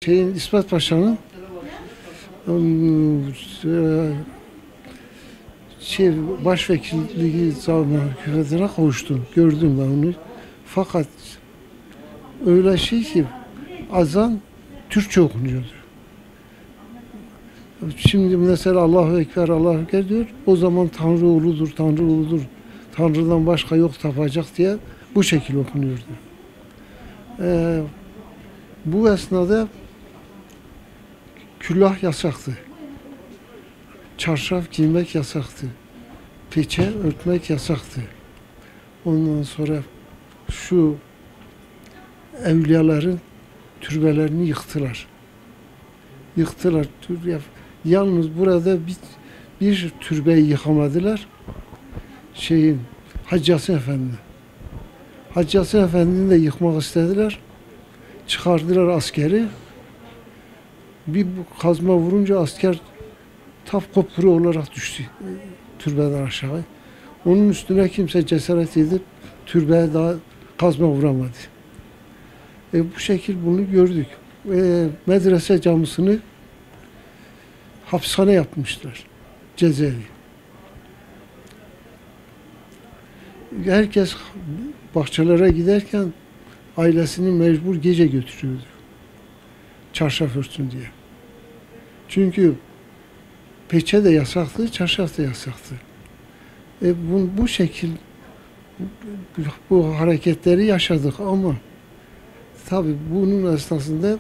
İsmet Paşa'nın başvekilliği zamanı hükümetine kavuştum. Gördüm ben onu. Fakat öyle ki azan Türkçe okunuyordu. Şimdi mesela Allahu Ekber, Allahu Ekber diyor. O zaman Tanrı uludur, Tanrı uludur. Tanrı'dan başka yok tapacak diye bu şekilde okunuyordu. Bu esnada külah yasaktı. Çarşaf giymek yasaktı. Peçe örtmek yasaktı. Ondan sonra şu evliyaların türbelerini yıktılar. Yıktılar. Yalnız burada bir türbeyi yıkamadılar. Hacı Yasin Efendi. Hacı Yasin Efendi'ni de yıkmak istediler. Çıkardılar askeri. Bir kazma vurunca asker taf kopuru olarak düştü türbeden aşağı. Onun üstüne kimse cesaret edip türbeye daha kazma vuramadı. Bu şekil bunu gördük. Medrese camisini hapishane yapmışlar. Cezaevi. Herkes bahçelere giderken ailesini mecbur gece götürüyordu. Çarşaf örtsün diye. Çünkü peçe de yasaktı, çarşaf da yasaktı. Bu şekil bu hareketleri yaşadık ama tabii bunun esnasında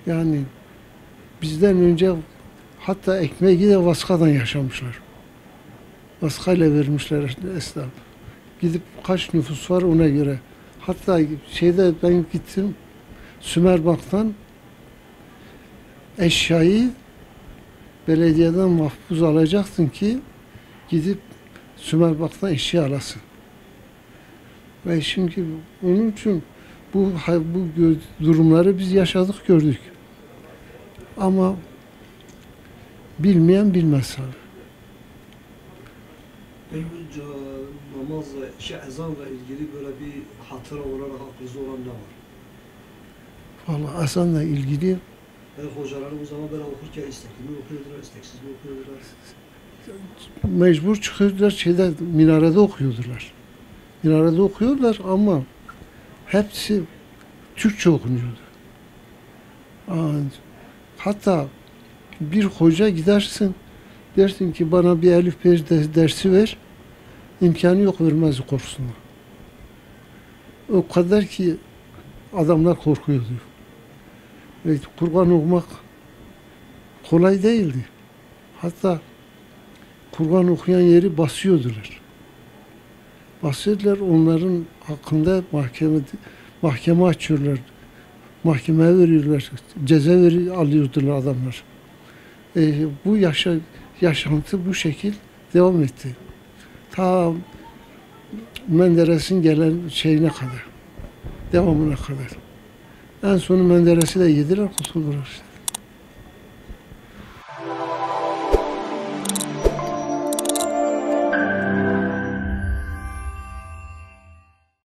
yani bizden önce hatta ekmeği de vaskadan yaşamışlar. Vaskayla vermişler esnaf. Gidip kaç nüfus var ona göre. Hatta ben gittim Sümerbank'tan eşyayı belediyeden mahpus alacaksın ki gidip Sümerbank'tan eşya alasın. Ve çünkü onun için bu durumları biz yaşadık, gördük. Ama bilmeyen bilmez abi. Peki bu namazla, ezanla ilgili böyle bir hatıra olarak aklınızda olan ne var? Vallahi ezanla ilgili Yani hocalarım o zaman böyle okurken istekli mi okuyordular, isteksiz mi okuyordular? Mecbur çıkıyordular, minarede okuyordular. Minarede okuyorlar ama hepsi Türkçe okunuyordu. Hatta bir hoca gidersin, dersin ki bana bir elif bir dersi ver, imkanı yok vermez korkusuna. O kadar ki adamlar korkuyordu. Ve Kur'an okumak kolay değildi. Hatta Kur'an okuyan yeri basıyordular. Basıyordular, onların hakkında mahkeme açıyorlar. Mahkemeye veriyorlar. Ceza alıyordular adamlar. Bu yaşantı bu şekil devam etti. Ta Menderes'in gelen şeyine kadar. Devamına kadar. En sonu Menderes'i de yediler, kurtuldular işte.